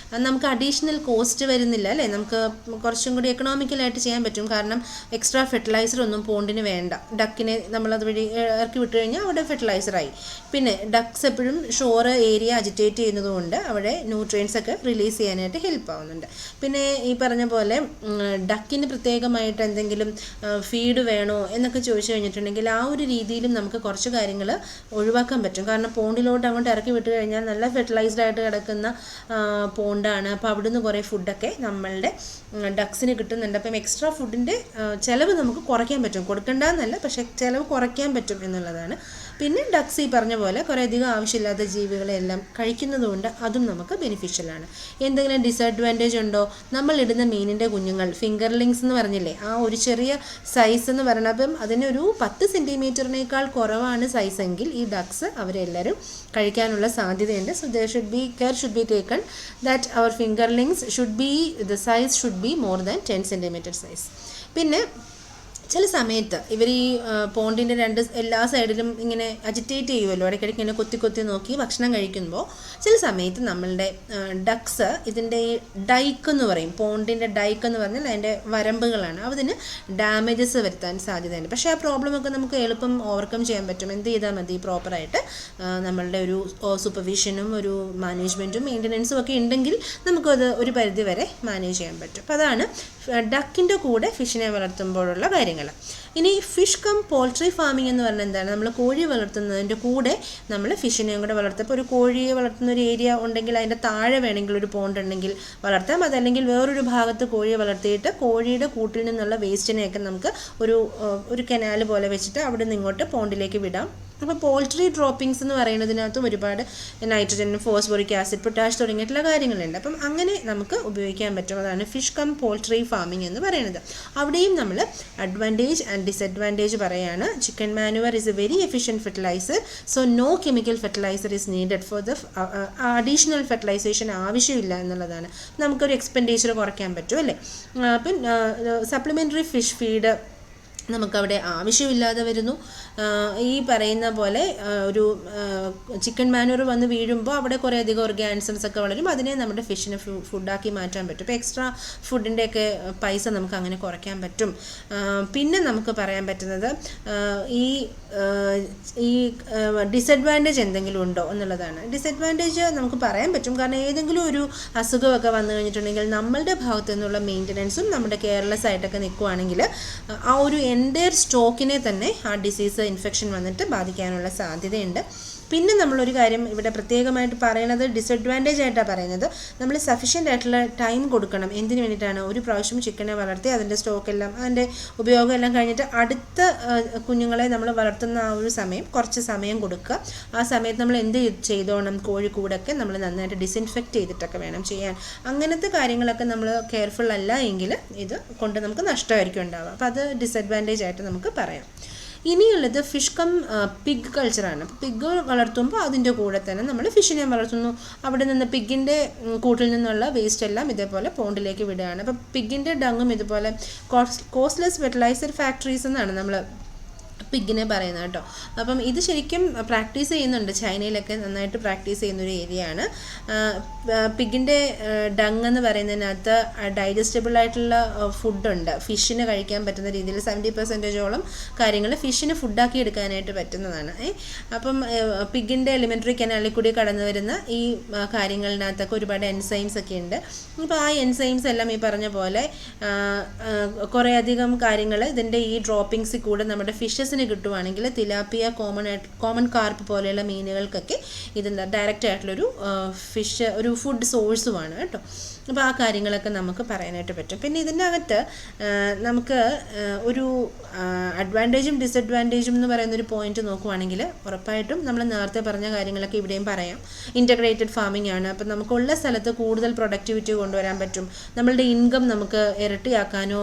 നമുക്ക് അഡീഷണൽ കോസ്റ്റ് വരുന്നില്ല അല്ലേ, നമുക്ക് കുറച്ചും കൂടി എക്കണോമിക്കലായിട്ട് ചെയ്യാൻ പറ്റും. കാരണം എക്സ്ട്രാ ഫെർട്ടിലൈസർ ഒന്നും പോണ്ടിന് വേണ്ട. ഡക്കിനെ നമ്മളത് വഴി ഇറക്കി വിട്ട് കഴിഞ്ഞാൽ അവിടെ ഫെർട്ടിലൈസറായി. പിന്നെ ഡക്സ് എപ്പോഴും ഷോർ ഏരിയ അജിറ്റേറ്റ് ചെയ്യുന്നതുകൊണ്ട് അവിടെ ന്യൂട്രിയൻസ് ഒക്കെ റിലീസ് ചെയ്യാനായിട്ട് ഹെൽപ്പ് ആവുന്നുണ്ട്. പിന്നെ ഈ പറഞ്ഞ പോലെ ഡക്കിന് പ്രത്യേകമായിട്ട് എന്തെങ്കിലും ഫീഡ് വേണോ എന്നൊക്കെ ചോദിച്ചു കഴിഞ്ഞിട്ടുണ്ടെങ്കിൽ ആ ഒരു രീതിയിലും നമുക്ക് കുറച്ച് കാര്യങ്ങൾ ഒഴിവാക്കാൻ പറ്റും. കാരണം പോണ്ടിലോട്ട് അങ്ങോട്ട് ഇറക്കി വിട്ട് കഴിഞ്ഞാൽ നല്ല ഫെർട്ടിലൈസ്ഡ് ആയിട്ട് കിടക്കുന്ന പോണ്ടാണ്. അപ്പോൾ അവിടുന്ന് കുറേ ഫുഡൊക്കെ നമ്മളുടെ ഡക്സിന് കിട്ടുന്നുണ്ട്. അപ്പം എക്സ്ട്രാ ഫുഡിൻ്റെ ചിലവ് നമുക്ക് കുറയ്ക്കാൻ പറ്റും. കൊടുക്കേണ്ടതെന്നല്ല, പക്ഷേ ചിലവ് കുറയ്ക്കാൻ പറ്റും എന്നുള്ളതാണ്. പിന്നെ ഡക്സ് ഈ പറഞ്ഞ പോലെ കുറേയധികം ആവശ്യമില്ലാത്ത ജീവികളെല്ലാം കഴിക്കുന്നതുകൊണ്ട് അതും നമുക്ക് ബെനിഫിഷ്യലാണ്. എന്തെങ്കിലും ഡിസഡ്വാൻറ്റേജ് ഉണ്ടോ? നമ്മളിടുന്ന മീനിൻ്റെ കുഞ്ഞുങ്ങൾ ഫിംഗർലിങ്സ് എന്ന് പറഞ്ഞില്ലേ, ആ ഒരു ചെറിയ സൈസ് എന്ന് പറയുന്നത് അതിനൊരു 10 സെൻറ്റിമീറ്ററിനേക്കാൾ കുറവാണ് സൈസെങ്കിൽ ഈ ഡക്സ് അവരെല്ലാവരും കഴിക്കാനുള്ള സാധ്യതയുണ്ട്. So there care should be taken that അവർ fingerlings should be the size should be more than 10 centimetre size. പിന്നെ ചില സമയത്ത് ഇവർ ഈ പോണ്ടിൻ്റെ എല്ലാ സൈഡിലും ഇങ്ങനെ അജിറ്റേറ്റ് ചെയ്യുമല്ലോ, ഇടയ്ക്കിടയ്ക്ക് ഇങ്ങനെ കൊത്തി കൊത്തി നോക്കി ഭക്ഷണം കഴിക്കുമ്പോൾ ചില സമയത്ത് നമ്മളുടെ ഡക്സ് ഇതിൻ്റെ ഈ ഡൈക്ക് എന്ന് പറയും, പോണ്ടിൻ്റെ ഡൈക്ക് എന്ന് പറഞ്ഞാൽ അതിൻ്റെ വരമ്പുകളാണ്, അതിന് ഡാമേജസ് വരുത്താൻ സാധ്യതയുണ്ട്. പക്ഷേ ആ പ്രോബ്ലമൊക്കെ നമുക്ക് എളുപ്പം ഓവർകം ചെയ്യാൻ പറ്റും. എന്ത് ചെയ്താൽ മതി? പ്രോപ്പറായിട്ട് നമ്മളുടെ ഒരു സൂപ്പർവിഷനും ഒരു മാനേജ്മെൻറ്റും മെയിൻ്റനൻസും ഒക്കെ ഉണ്ടെങ്കിൽ നമുക്കത് ഒരു പരിധി വരെ മാനേജ് ചെയ്യാൻ പറ്റും. അപ്പോൾ അതാണ് ഡക്കിൻ്റെ കൂടെ ഫിഷിനെ വളർത്തുമ്പോഴുള്ള കാര്യങ്ങൾ. ഇനി ഫിഷ് കം പോൾട്രി ഫാമിംഗ് എന്ന് പറഞ്ഞാൽ എന്താണ്? നമ്മൾ കോഴി വളർത്തുന്നതിൻ്റെ കൂടെ നമ്മൾ ഫിഷിനെയും കൂടെ വളർത്തും. ഇപ്പോൾ ഒരു കോഴിയെ വളർത്തുന്ന ഒരു ഏരിയ ഉണ്ടെങ്കിൽ അതിൻ്റെ താഴെ വേണമെങ്കിൽ ഒരു പോണ്ട് ഉണ്ടെങ്കിൽ വളർത്താം. അതല്ലെങ്കിൽ വേറൊരു ഭാഗത്ത് കോഴിയെ വളർത്തിയിട്ട് കോഴിയുടെ കൂട്ടിൽ നിന്നുള്ള വേസ്റ്റിനെയൊക്കെ നമുക്ക് ഒരു കനാൽ പോലെ വെച്ചിട്ട് അവിടെ നിന്ന് ഇങ്ങോട്ട് പോണ്ടിലേക്ക് വിടാം. അപ്പോൾ പോൾട്രി ഡ്രോപ്പിങ്സ് എന്ന് പറയുന്നതിനകത്തും ഒരുപാട് നൈട്രജൻ, ഫോസ്ഫോറിക് ആസിഡ്, പൊട്ടാഷ് തുടങ്ങിയിട്ടുള്ള കാര്യങ്ങളുണ്ട്. അപ്പം അങ്ങനെ നമുക്ക് ഉപയോഗിക്കാൻ പറ്റും. അതാണ് ഫിഷ് കം പോൾട്രി ഫാമിംഗ് എന്ന് പറയുന്നത്. അവിടെയും നമ്മൾ അഡ്വാൻറ്റേജ് ആൻഡ് ഡിസഡ്വാൻറ്റേജ് പറയുകയാണ്. Chicken manure is a very efficient fertiliser, so no chemical fertiliser is needed for the additional fertilisation ആവശ്യമില്ല എന്നുള്ളതാണ്. നമുക്കൊരു എക്സ്പെൻഡിച്ചർ കുറയ്ക്കാൻ പറ്റും അല്ലേ. പിന്നെ സപ്ലിമെൻ്ററി ഫിഷ് ഫീഡ് നമുക്കവിടെ ആവശ്യമില്ലാതെ വരുന്നു. ഈ പറയുന്ന പോലെ ഒരു ചിക്കൻ മാനുവർ വന്ന് വീഴുമ്പോൾ അവിടെ കുറേ അധികം ഓർഗാനിസംസ് ഒക്കെ വളരും. അതിനെ നമ്മുടെ ഫിഷിനെ ഫുഡാക്കി മാറ്റാൻ പറ്റും. ഇപ്പോൾ എക്സ്ട്രാ ഫുഡിൻ്റെയൊക്കെ പൈസ നമുക്ക് അങ്ങനെ കുറയ്ക്കാൻ പറ്റും. പിന്നെ നമുക്ക് പറയാൻ പറ്റുന്നത് ഈ ഡിസഡ്വാൻറ്റേജ് എന്തെങ്കിലും ഉണ്ടോ എന്നുള്ളതാണ്. ഡിസഡ്വാൻറ്റേജ് നമുക്ക് പറയാൻ പറ്റും. കാരണം ഏതെങ്കിലും ഒരു അസുഖമൊക്കെ വന്നു കഴിഞ്ഞിട്ടുണ്ടെങ്കിൽ നമ്മളുടെ ഭാഗത്തു നിന്നുള്ള മെയിൻ്റനൻസും നമ്മുടെ കെയർലെസ് ആയിട്ടൊക്കെ നിൽക്കുകയാണെങ്കിൽ ആ ഒരു എൻ്റയർ സ്റ്റോക്കിനെ തന്നെ ആ ഡിസീസ് ഇൻഫെക്ഷൻ വന്നിട്ട് ബാധിക്കാനുള്ള സാധ്യതയുണ്ട്. പിന്നെ നമ്മളൊരു കാര്യം ഇവിടെ പ്രത്യേകമായിട്ട് പറയുന്നത് ഡിസഡ്വാൻറ്റേജ് ആയിട്ടാണ് പറയുന്നത്. നമ്മൾ സഫീഷ്യൻ്റ് ആയിട്ടുള്ള ടൈം കൊടുക്കണം. എന്തിനു വേണ്ടിയിട്ടാണ്? ഒരു പ്രാവശ്യം ചിക്കനെ വളർത്തി അതിൻ്റെ സ്റ്റോക്കെല്ലാം അതിൻ്റെ ഉപയോഗം എല്ലാം കഴിഞ്ഞിട്ട് അടുത്ത കുഞ്ഞുങ്ങളെ നമ്മൾ വളർത്തുന്ന ആ ഒരു സമയം കുറച്ച് സമയം കൊടുക്കുക. ആ സമയത്ത് നമ്മൾ എന്ത് ചെയ്തോണം? കോഴിക്കൂടൊക്കെ നമ്മൾ നന്നായിട്ട് ഡിസിൻഫെക്റ്റ് ചെയ്തിട്ടൊക്കെ വേണം ചെയ്യാൻ. അങ്ങനത്തെ കാര്യങ്ങളൊക്കെ നമ്മൾ കെയർഫുൾ അല്ല എങ്കിൽ ഇത് കൊണ്ട് നമുക്ക് നഷ്ടമായിരിക്കും ഉണ്ടാവുക. അപ്പോൾ അത് ഡിസഡ്വാൻറ്റേജ് ആയിട്ട് നമുക്ക് പറയാം. ഇനിയുള്ളത് ഫിഷ് കം പിഗ് കൾച്ചറാണ്. പിഗ് വളർത്തുമ്പോൾ അതിൻ്റെ കൂടെ തന്നെ നമ്മൾ ഫിഷിനെ വളർത്തുന്നു. അവിടെ നിന്ന് പിഗിൻ്റെ കൂട്ടിൽ നിന്നുള്ള വേസ്റ്റ് എല്ലാം ഇതേപോലെ പോണ്ടിലേക്ക് വിടുകയാണ്. അപ്പോൾ പിഗിൻ്റെ ഡങ്ങും ഇതുപോലെ കോസ്റ്റ്ലെസ് ഫെർട്ടിലൈസർ ഫാക്ടറീസ് എന്നാണ് നമ്മൾ പിഗിനെ പറയുന്നത് കേട്ടോ. അപ്പം ഇത് ശരിക്കും പ്രാക്ടീസ് ചെയ്യുന്നുണ്ട്. ചൈനയിലൊക്കെ നന്നായിട്ട് പ്രാക്ടീസ് ചെയ്യുന്നൊരു ഏരിയയാണ്. പിഗിൻ്റെ ഡങ് എന്ന് പറയുന്നതിനകത്ത് ഡൈജസ്റ്റബിൾ ആയിട്ടുള്ള ഫുഡുണ്ട്. ഫിഷിന് കഴിക്കാൻ പറ്റുന്ന രീതിയിൽ 70% കാര്യങ്ങൾ ഫിഷിന് ഫുഡാക്കി എടുക്കാനായിട്ട് പറ്റുന്നതാണ്. അപ്പം പിഗിൻ്റെ എലിമെൻ്ററി കനാലിൽ കൂടി കടന്നു വരുന്ന ഈ കാര്യങ്ങളിനകത്തൊക്കെ ഒരുപാട് എൻസൈംസ് ഒക്കെ ഉണ്ട്. അപ്പോൾ ആ എൻസൈംസ് എല്ലാം ഈ പറഞ്ഞ പോലെ കുറേയധികം കാര്യങ്ങൾ ഇതിൻ്റെ ഈ ഡ്രോപ്പിങ്സിൽ കൂടെ നമ്മുടെ ഫിഷസിന് കിട്ടുവാണെങ്കിൽ തിലാപ്പിയ, കോമൺ കാർപ്പ് പോലെയുള്ള മീനുകൾക്കൊക്കെ ഇതെന്താ ഡയറക്റ്റ് ആയിട്ടുള്ളൊരു ഒരു ഫുഡ് സോഴ്സുമാണ് കേട്ടോ. അപ്പോൾ ആ കാര്യങ്ങളൊക്കെ നമുക്ക് പറയാനായിട്ട് പറ്റും. പിന്നെ ഇതിനകത്ത് നമുക്ക് ഒരു അഡ്വാൻറ്റേജും ഡിസഡ്വാൻറ്റേജും എന്ന് പറയുന്നൊരു പോയിന്റ് നോക്കുവാണെങ്കിൽ ഉറപ്പായിട്ടും നമ്മൾ നേരത്തെ പറഞ്ഞ കാര്യങ്ങളൊക്കെ ഇവിടെയും പറയാം. ഇൻ്റഗ്രേറ്റഡ് ഫാമിംഗ് ആണ്. അപ്പം നമുക്കുള്ള സ്ഥലത്ത് കൂടുതൽ പ്രൊഡക്ടിവിറ്റി കൊണ്ടുവരാൻ പറ്റും. നമ്മളുടെ ഇൻകം നമുക്ക് ഇരട്ടിയാക്കാനോ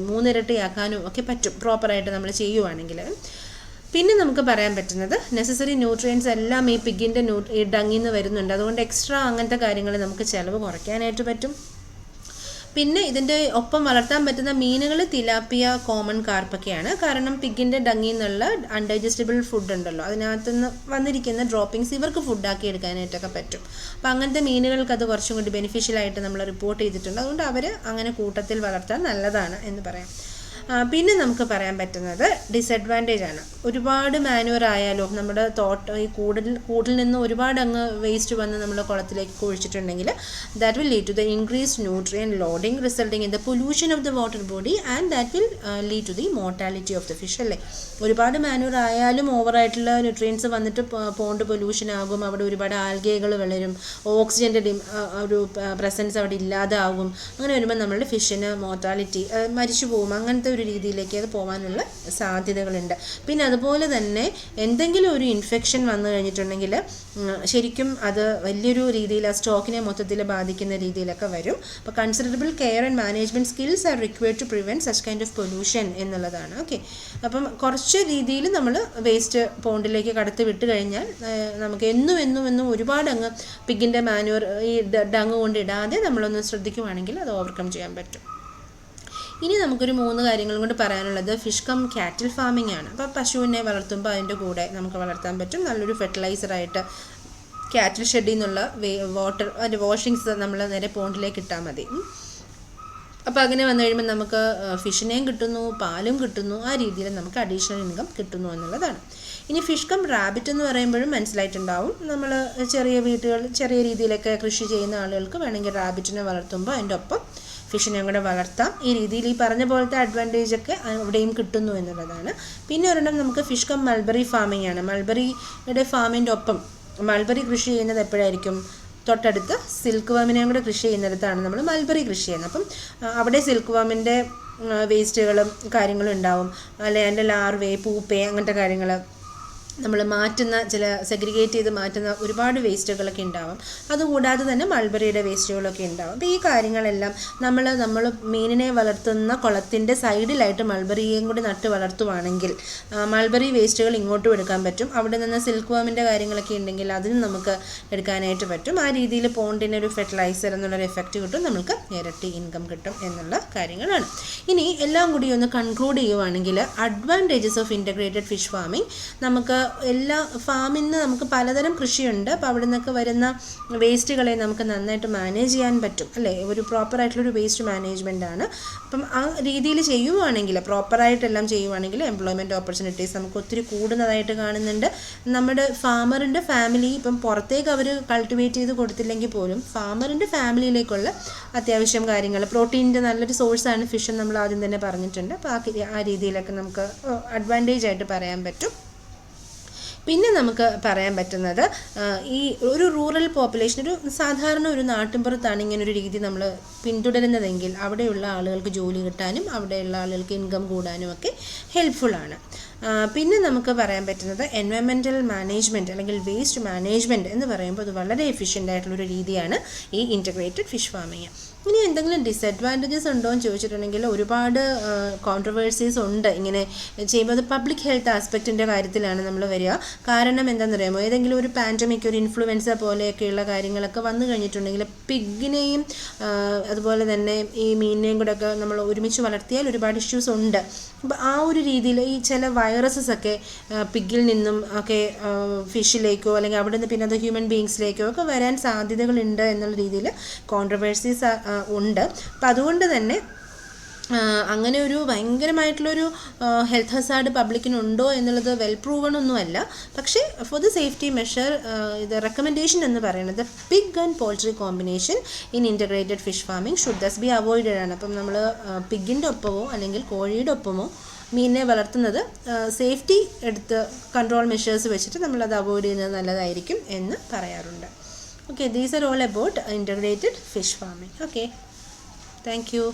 3 ഇരട്ടിയാക്കാനോ ഒക്കെ പറ്റും പ്രോപ്പറായിട്ട് നമ്മൾ ചെയ്യുവാണെങ്കിൽ. പിന്നെ നമുക്ക് പറയാൻ പറ്റുന്നത് നെസസറി ന്യൂട്രിയൻസ് എല്ലാം ഈ പിഗിൻ്റെ ഈ ഡങ്ങിൽ നിന്ന് വരുന്നുണ്ട്. അതുകൊണ്ട് എക്സ്ട്രാ അങ്ങനത്തെ കാര്യങ്ങൾ നമുക്ക് ചിലവ് കുറയ്ക്കാനായിട്ട് പറ്റും. പിന്നെ ഇതിൻ്റെ ഒപ്പം വളർത്താൻ പറ്റുന്ന മീനുകൾ തിലാപ്പിയ, കോമൺ കാർപ്പൊക്കെയാണ്. കാരണം പിഗിൻ്റെ ഡങ്ങിൽ നിന്നുള്ള അൺഡൈജസ്റ്റബിൾ ഫുഡ് ഉണ്ടല്ലോ, അതിനകത്തുനിന്ന് വന്നിരിക്കുന്ന ഡ്രോപ്പിങ്സ് ഇവർക്ക് ഫുഡാക്കി എടുക്കാനായിട്ടൊക്കെ പറ്റും. അപ്പോൾ അങ്ങനത്തെ മീനുകൾക്ക് അത് കുറച്ചും കൂടി ബെനിഫിഷ്യലായിട്ട് നമ്മൾ റിപ്പോർട്ട് ചെയ്തിട്ടുണ്ട്. അതുകൊണ്ട് അവർ അങ്ങനെ കൂട്ടത്തിൽ വളർത്താൻ നല്ലതാണ് എന്ന് പറയാം. പിന്നെ നമുക്ക് പറയാൻ പറ്റുന്നത് ഡിസഡ്വാൻറ്റേജ് ആണ്. ഒരുപാട് മാനുവർ ആയാലോ നമ്മുടെ ഈ കൂടിൽ നിന്ന് ഒരുപാട് അങ്ങ് വേസ്റ്റ് വന്ന് നമ്മൾ കുളത്തിലേക്ക് കുഴിച്ചിട്ടുണ്ടെങ്കിൽ that will lead to the increased nutrient loading resulting in the pollution of the water body and that will lead to the mortality of the fish അല്ലേ. ഒരുപാട് മാനുവർ ആയാലും ഓവറായിട്ടുള്ള ന്യൂട്രിയൻസ് വന്നിട്ട് പോണ്ട് പൊല്യൂഷൻ ആകും. അവിടെ ഒരുപാട് ആൽഗകൾ വളരും. ഓക്സിജൻ്റെ ഒരു പ്രസൻസ് അവിടെ ഇല്ലാതെ ആകും. അങ്ങനെ വരുമ്പോൾ നമ്മളുടെ ഫിഷിന് മോർട്ടാലിറ്റി മരിച്ചു പോകും. അങ്ങനത്തെ ഒരു രീതിയിലേക്ക് അത് പോകാനുള്ള സാധ്യതകളുണ്ട്. പിന്നെ അതുപോലെ തന്നെ എന്തെങ്കിലും ഒരു ഇൻഫെക്ഷൻ വന്നു കഴിഞ്ഞിട്ടുണ്ടെങ്കിൽ ശരിക്കും അത് വലിയൊരു രീതിയിൽ ആ സ്റ്റോക്കിനെ മൊത്തത്തിൽ ബാധിക്കുന്ന രീതിയിലൊക്കെ വരും. അപ്പോൾ considerable care and management skills are required to prevent such kind of pollution എന്നുള്ളതാണ്. ഓക്കെ, അപ്പം കുറച്ച് രീതിയിൽ നമ്മൾ വേസ്റ്റ് പോണ്ടിലേക്ക് കടത്തി വിട്ട് കഴിഞ്ഞാൽ നമുക്ക് എന്നും ഒരുപാട് അങ്ങ് പിഗിൻ്റെ മാനുവർ ഈ ഡങ് കൊണ്ട് ഇടാതെ നമ്മളൊന്ന് ശ്രദ്ധിക്കുവാണെങ്കിൽ അത് ഓവർകം ചെയ്യാൻ പറ്റും. ഇനി നമുക്കൊരു 3 കാര്യങ്ങളും കൂടി പറയാനുള്ളത് ഫിഷ് കം കാറ്റിൽ ഫാമിംഗ് ആണ്. അപ്പോൾ പശുവിനെ വളർത്തുമ്പോൾ അതിൻ്റെ കൂടെ നമുക്ക് വളർത്താൻ പറ്റും. നല്ലൊരു ഫെർട്ടിലൈസറായിട്ട് കാറ്റിൽ ഷെഡിൽ നിന്നുള്ള വാട്ടർ അതിൻ്റെ വാഷിങ്സ് നമ്മൾ നേരെ പോണ്ടിലേക്ക് ഇട്ടാൽ മതി. അപ്പോൾ അങ്ങനെ വന്നു കഴിയുമ്പോൾ നമുക്ക് ഫിഷിനെയും കിട്ടുന്നു, പാലും കിട്ടുന്നു, ആ രീതിയിൽ നമുക്ക് അഡീഷണൽ ഇൻകം കിട്ടുന്നു എന്നുള്ളതാണ്. ഇനി ഫിഷ് കം റാബിറ്റ് എന്ന് പറയുമ്പോഴും മനസ്സിലായിട്ടുണ്ടാവും, നമ്മൾ ചെറിയ വീടുകൾ ചെറിയ രീതിയിലൊക്കെ കൃഷി ചെയ്യുന്ന ആളുകൾക്ക് വേണമെങ്കിൽ റാബിറ്റിനെ വളർത്തുമ്പോൾ അതിൻ്റെ ഒപ്പം ഫിഷിനെയും കൂടെ വളർത്താം. ഈ രീതിയിൽ ഈ പറഞ്ഞ പോലത്തെ അഡ്വാൻറ്റേജ് ഒക്കെ അവിടെയും കിട്ടുന്നു എന്നുള്ളതാണ്. പിന്നെ ഒരെണ്ണം നമുക്ക് ഫിഷ് കം മൾബറി ഫാമിംഗ് ആണ്. മൾബറിയുടെ ഫാമിൻ്റെ ഒപ്പം മൾബറി കൃഷി ചെയ്യുന്നത് എപ്പോഴായിരിക്കും? തൊട്ടടുത്ത് സിൽക്ക് വാമിനെയും കൂടെ കൃഷി ചെയ്യുന്നിടത്താണ് നമ്മൾ മൾബറി കൃഷി ചെയ്യുന്നത്. അപ്പം അവിടെ സിൽക്ക് വാമിൻ്റെ വേസ്റ്റുകളും കാര്യങ്ങളും ഉണ്ടാവും, അല്ലെങ്കിൽ അതിൻ്റെ ലാർവേ, പൂപ്പേ, അങ്ങനത്തെ കാര്യങ്ങൾ നമ്മൾ മാറ്റുന്ന ചില സെഗ്രിഗേറ്റ് ചെയ്ത് മാറ്റുന്ന ഒരുപാട് വേസ്റ്റുകളൊക്കെ ഉണ്ടാവും. അതുകൂടാതെ തന്നെ മൾബറിയുടെ വേസ്റ്റുകളൊക്കെ ഉണ്ടാവും. അപ്പോൾ ഈ കാര്യങ്ങളെല്ലാം നമ്മൾ മീനിനെ വളർത്തുന്ന കുളത്തിൻ്റെ സൈഡിലായിട്ട് മൾബറിയെയും കൂടി നട്ട് വളർത്തുവാണെങ്കിൽ മൾബറി വേസ്റ്റുകൾ ഇങ്ങോട്ടും എടുക്കാൻ പറ്റും. അവിടെ നിന്ന് സിൽക്ക് വാമിൻ്റെ കാര്യങ്ങളൊക്കെ ഉണ്ടെങ്കിൽ അതിന് നമുക്ക് എടുക്കാനായിട്ട് പറ്റും. ആ രീതിയിൽ പോണ്ടിന് ഒരു ഫെർട്ടിലൈസർ എന്നുള്ളൊരു എഫക്റ്റ് കിട്ടും, നമുക്ക് ഇരട്ടി ഇൻകം കിട്ടും എന്നുള്ള കാര്യങ്ങളാണ്. ഇനി എല്ലാം കൂടി ഒന്ന് കൺക്ലൂഡ് ചെയ്യുവാണെങ്കിൽ advantages of integrated fish farming, നമുക്ക് എല്ലാ ഫാമിൽ നിന്ന് നമുക്ക് പലതരം കൃഷിയുണ്ട്. അപ്പോൾ അവിടെ നിന്നൊക്കെ വരുന്ന വേസ്റ്റുകളെ നമുക്ക് നന്നായിട്ട് മാനേജ് ചെയ്യാൻ പറ്റും, അല്ലേ? ഒരു പ്രോപ്പറായിട്ടുള്ളൊരു വേസ്റ്റ് മാനേജ്മെൻ്റ് ആണ്. അപ്പം ആ രീതിയിൽ ചെയ്യുവാണെങ്കിൽ, പ്രോപ്പറായിട്ടെല്ലാം ചെയ്യുവാണെങ്കിൽ എംപ്ലോയ്മെൻറ്റ് ഓപ്പർച്യൂണിറ്റീസ് നമുക്ക് ഒത്തിരി കൂടുന്നതായിട്ട് കാണുന്നുണ്ട്. നമ്മുടെ ഫാമറിൻ്റെ ഫാമിലി ഇപ്പം പുറത്തേക്ക് അവർ കൾട്ടിവേറ്റ് ചെയ്ത് കൊടുത്തില്ലെങ്കിൽ പോലും ഫാമറിൻ്റെ ഫാമിലിയിലേക്കുള്ള അത്യാവശ്യം കാര്യങ്ങൾ, പ്രോട്ടീനിൻ്റെ നല്ലൊരു സോഴ്സാണ് ഫിഷ്, നമ്മൾ ആദ്യം തന്നെ പറഞ്ഞിട്ടുണ്ട്. അപ്പോൾ ആ രീതിയിലൊക്കെ നമുക്ക് അഡ്വാൻറ്റേജ് ആയിട്ട് പറയാൻ പറ്റും. പിന്നെ നമുക്ക് പറയാൻ പറ്റുന്നത്, ഈ ഒരു റൂറൽ പോപ്പുലേഷൻ, ഒരു സാധാരണ ഒരു നാട്ടിൻപുറത്താണ് ഇങ്ങനൊരു രീതി നമ്മൾ പിന്തുടരുന്നതെങ്കിൽ അവിടെയുള്ള ആളുകൾക്ക് ജോലി കിട്ടാനും അവിടെയുള്ള ആളുകൾക്ക് ഇൻകം കൂടാനും ഒക്കെ ഹെൽപ്ഫുള്ളാണ്. പിന്നെ നമുക്ക് പറയാൻ പറ്റുന്നത് എൻവയൺമെൻറ്റൽ മാനേജ്മെൻറ്റ് അല്ലെങ്കിൽ വേസ്റ്റ് മാനേജ്മെൻറ്റ് എന്ന് പറയുമ്പോൾ അത് വളരെ എഫിഷ്യൻ്റ് ആയിട്ടുള്ളൊരു രീതിയാണ് ഈ ഇൻറ്റഗ്രേറ്റഡ് ഫിഷ് ഫാമിങ്. ഇനി എന്തെങ്കിലും ഡിസഡ്വാൻറ്റേജസ് ഉണ്ടോ എന്ന് ചോദിച്ചിട്ടുണ്ടെങ്കിൽ ഒരുപാട് കോൺട്രവേഴ്സീസ് ഉണ്ട് ഇങ്ങനെ ചെയ്യുമ്പോൾ. അത് പബ്ലിക് ഹെൽത്ത് ആസ്പെക്റ്റിൻ്റെ കാര്യത്തിലാണ് നമ്മൾ വരിക. കാരണം എന്താണെന്ന് അറിയാമോ, ഏതെങ്കിലും ഒരു പാൻഡമിക്, ഒരു ഇൻഫ്ലുവൻസ പോലെയൊക്കെയുള്ള കാര്യങ്ങളൊക്കെ വന്നു കഴിഞ്ഞിട്ടുണ്ടെങ്കിൽ പിഗിനെയും അതുപോലെ തന്നെ ഈ മീനിനെയും കൂടെ ഒക്കെ നമ്മൾ ഒരുമിച്ച് വളർത്തിയാൽ ഒരുപാട് ഇഷ്യൂസ് ഉണ്ട്. അപ്പോൾ ആ ഒരു രീതിയിൽ ഈ ചില വൈറസസ് ഒക്കെ പിഗിൽ നിന്നും ഒക്കെ ഫിഷിലേക്കോ അല്ലെങ്കിൽ അവിടെ നിന്ന് പിന്നെ അത് ഹ്യൂമൻ ബീങ്സിലേക്കോ ഒക്കെ വരാൻ സാധ്യതകളുണ്ട് എന്നുള്ള രീതിയിൽ കോൺട്രവേഴ്സീസ് ഉണ്ട്. അപ്പം അതുകൊണ്ട് തന്നെ അങ്ങനെ ഒരു ഭയങ്കരമായിട്ടുള്ളൊരു ഹെൽത്ത് ഹസാർഡ് പബ്ലിക്കിനുണ്ടോ എന്നുള്ളത് വെൽ പ്രൂവൺ ഒന്നുമല്ല. പക്ഷേ ഫോർ ദ സേഫ്റ്റി മെഷർ ഇത് റെക്കമെൻഡേഷൻ എന്ന് പറയുന്നത് pig and poultry combination in integrated fish farming should thus be avoided ആണ്. അപ്പം നമ്മൾ പിഗിൻ്റെ ഒപ്പമോ അല്ലെങ്കിൽ കോഴിയുടെ ഒപ്പമോ മീനിനെ വളർത്തുന്നത് സേഫ്റ്റി എടുത്ത് കൺട്രോൾ മെഷേഴ്സ് വെച്ചിട്ട് നമ്മളത് അവോയ്ഡ് ചെയ്യുന്നത് നല്ലതായിരിക്കും എന്ന് പറയാറുണ്ട്. Okay, these are all about integrated fish farming. Okay, thank you.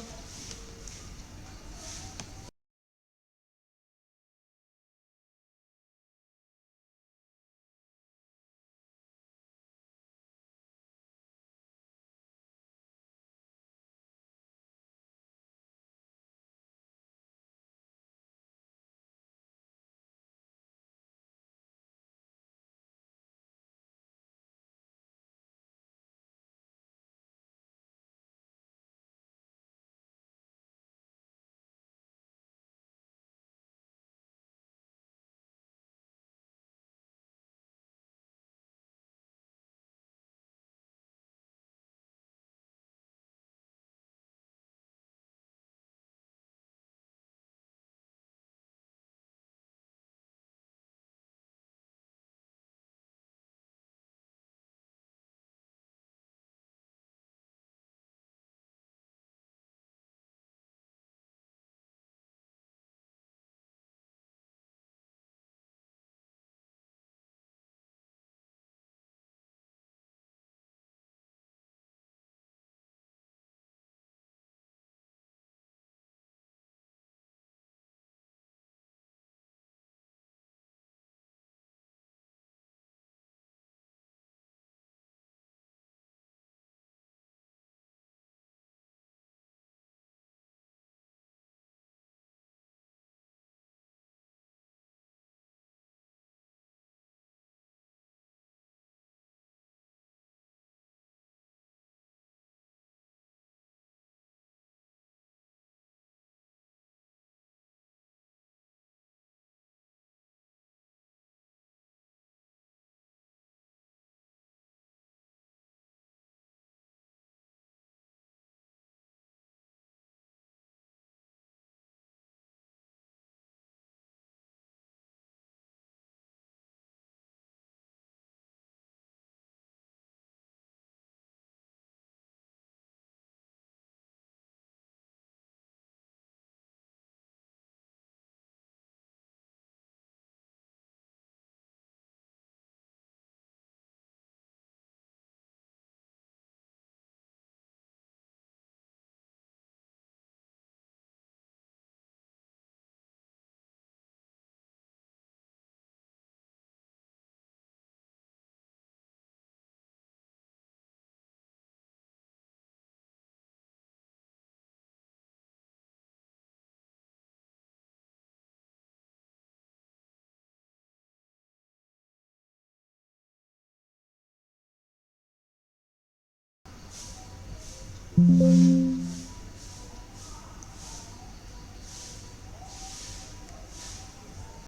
Thank you.